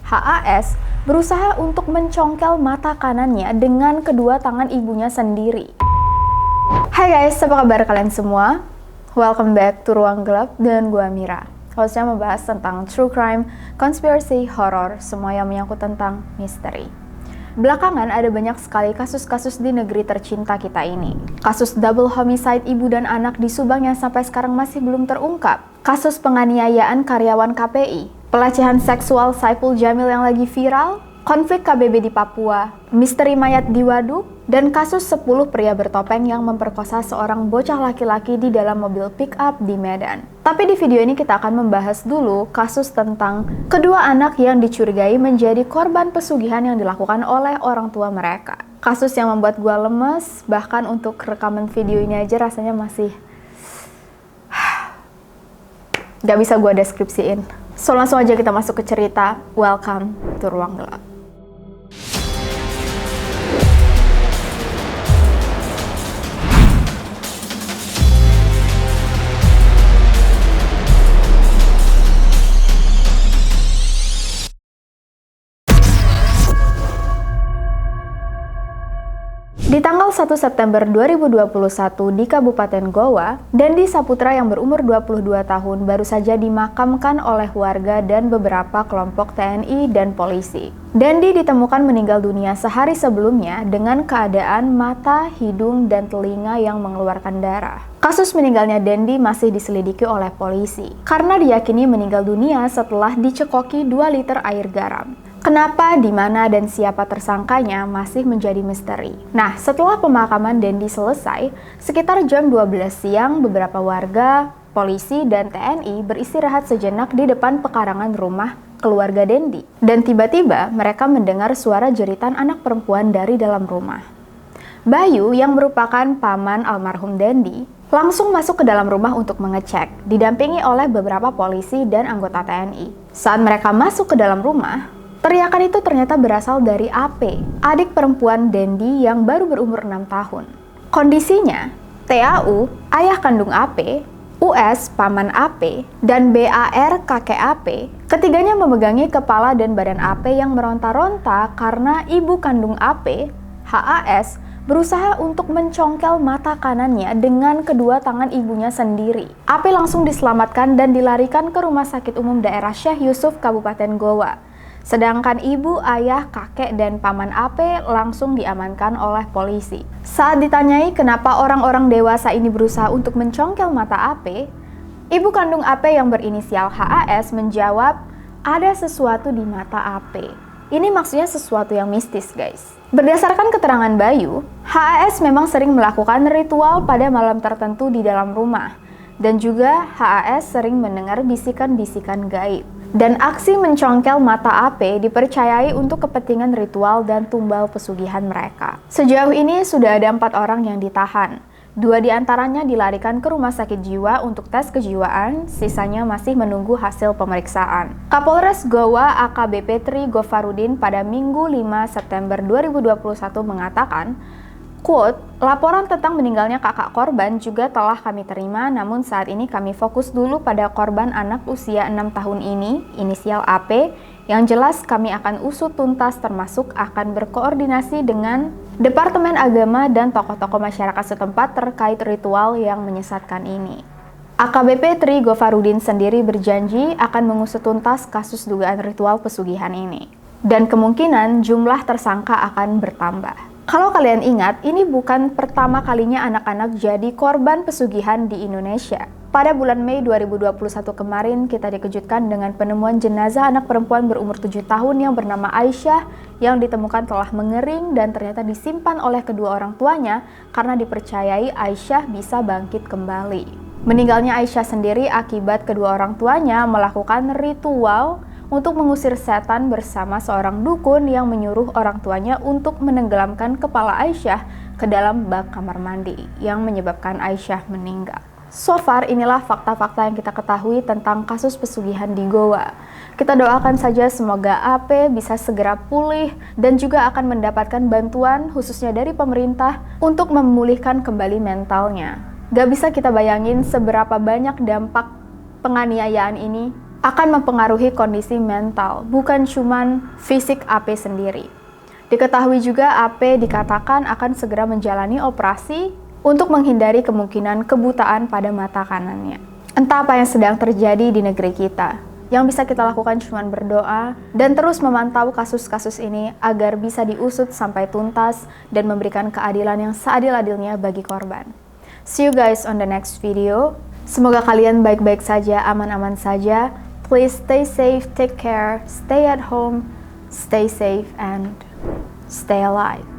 HAS berusaha untuk mencongkel mata kanannya dengan kedua tangan ibunya sendiri. Hai guys, apa kabar kalian semua? Welcome back to Ruang Gelap dengan gue Mira. Hostnya membahas tentang true crime, conspiracy, horror, semua yang menyangkut tentang misteri. Belakangan ada banyak sekali kasus-kasus di negeri tercinta kita ini. Kasus double homicide ibu dan anak di Subang yang sampai sekarang masih belum terungkap. Kasus penganiayaan karyawan KPI. Pelecehan seksual Saiful Jamil yang lagi viral. Konflik KBB di Papua. Misteri mayat di Waduk. Dan kasus 10 pria bertopeng yang memperkosa seorang bocah laki-laki di dalam mobil pick-up di Medan. Tapi di video ini kita akan membahas dulu kasus tentang kedua anak yang dicurigai menjadi korban pesugihan yang dilakukan oleh orang tua mereka. Kasus yang membuat gue lemes, bahkan untuk rekaman video ini aja rasanya masih gak bisa gue deskripsiin. So langsung aja kita masuk ke cerita. Welcome to Ruang Gelap. Di tanggal 1 September 2021 di Kabupaten Goa, Dendi Saputra yang berumur 22 tahun baru saja dimakamkan oleh warga dan beberapa kelompok TNI dan polisi. Dendi ditemukan meninggal dunia sehari sebelumnya dengan keadaan mata, hidung, dan telinga yang mengeluarkan darah. Kasus meninggalnya Dendi masih diselidiki oleh polisi karena diyakini meninggal dunia setelah dicekoki 2 liter air garam. Kenapa, di mana, dan siapa tersangkanya masih menjadi misteri. Nah, setelah pemakaman Dendi selesai, sekitar jam 12 siang, beberapa warga, polisi, dan TNI beristirahat sejenak di depan pekarangan rumah keluarga Dendi. Dan tiba-tiba mereka mendengar suara jeritan anak perempuan dari dalam rumah. Bayu, yang merupakan paman almarhum Dendi, langsung masuk ke dalam rumah untuk mengecek, didampingi oleh beberapa polisi dan anggota TNI. Saat mereka masuk ke dalam rumah, teriakan itu ternyata berasal dari AP, adik perempuan Dendi yang baru berumur 6 tahun. Kondisinya, TAU, ayah kandung AP, US, paman AP, dan BAR, kakek AP, ketiganya memegangi kepala dan badan AP yang meronta-ronta karena ibu kandung AP, HAS, berusaha untuk mencongkel mata kanannya dengan kedua tangan ibunya sendiri. AP langsung diselamatkan dan dilarikan ke Rumah Sakit Umum Daerah Syekh Yusuf, Kabupaten Goa. Sedangkan ibu, ayah, kakek, dan paman AP langsung diamankan oleh polisi. Saat ditanyai kenapa orang-orang dewasa ini berusaha untuk mencongkel mata AP, ibu kandung AP yang berinisial HAS menjawab, ada sesuatu di mata AP. Ini maksudnya sesuatu yang mistis, guys. Berdasarkan keterangan Bayu, HAS memang sering melakukan ritual pada malam tertentu di dalam rumah. Dan juga HAS sering mendengar bisikan-bisikan gaib. Dan aksi mencongkel mata AP dipercayai untuk kepentingan ritual dan tumbal pesugihan mereka. Sejauh ini sudah ada 4 orang yang ditahan. 2 diantaranya dilarikan ke rumah sakit jiwa untuk tes kejiwaan, sisanya masih menunggu hasil pemeriksaan. Kapolres Goa AKBP Tri Gofarudin pada Minggu 5 September 2021 mengatakan, quote, laporan tentang meninggalnya kakak korban juga telah kami terima, namun saat ini kami fokus dulu pada korban anak usia 6 tahun ini, inisial AP, yang jelas kami akan usut tuntas termasuk akan berkoordinasi dengan Departemen Agama dan tokoh-tokoh masyarakat setempat terkait ritual yang menyesatkan ini. AKBP Tri Gofarudin sendiri berjanji akan mengusut tuntas kasus dugaan ritual pesugihan ini. Dan kemungkinan jumlah tersangka akan bertambah. Kalau kalian ingat, ini bukan pertama kalinya anak-anak jadi korban pesugihan di Indonesia. Pada bulan Mei 2021 kemarin, kita dikejutkan dengan penemuan jenazah anak perempuan berumur 7 tahun yang bernama Aisyah yang ditemukan telah mengering dan ternyata disimpan oleh kedua orang tuanya karena dipercayai Aisyah bisa bangkit kembali. Meninggalnya Aisyah sendiri akibat kedua orang tuanya melakukan ritual untuk mengusir setan bersama seorang dukun yang menyuruh orang tuanya untuk menenggelamkan kepala Aisyah ke dalam bak kamar mandi yang menyebabkan Aisyah meninggal. So far, inilah fakta-fakta yang kita ketahui tentang kasus pesugihan di Goa. Kita doakan saja semoga AP bisa segera pulih dan juga akan mendapatkan bantuan khususnya dari pemerintah untuk memulihkan kembali mentalnya. Gak bisa kita bayangin seberapa banyak dampak penganiayaan ini akan mempengaruhi kondisi mental, bukan cuman fisik AP sendiri. Diketahui juga AP dikatakan akan segera menjalani operasi untuk menghindari kemungkinan kebutaan pada mata kanannya. Entah apa yang sedang terjadi di negeri kita. Yang bisa kita lakukan cuma berdoa dan terus memantau kasus-kasus ini agar bisa diusut sampai tuntas dan memberikan keadilan yang seadil-adilnya bagi korban. See you guys on the next video. Semoga kalian baik-baik saja, aman-aman saja. Please stay safe, take care, stay at home, stay safe, and stay alive.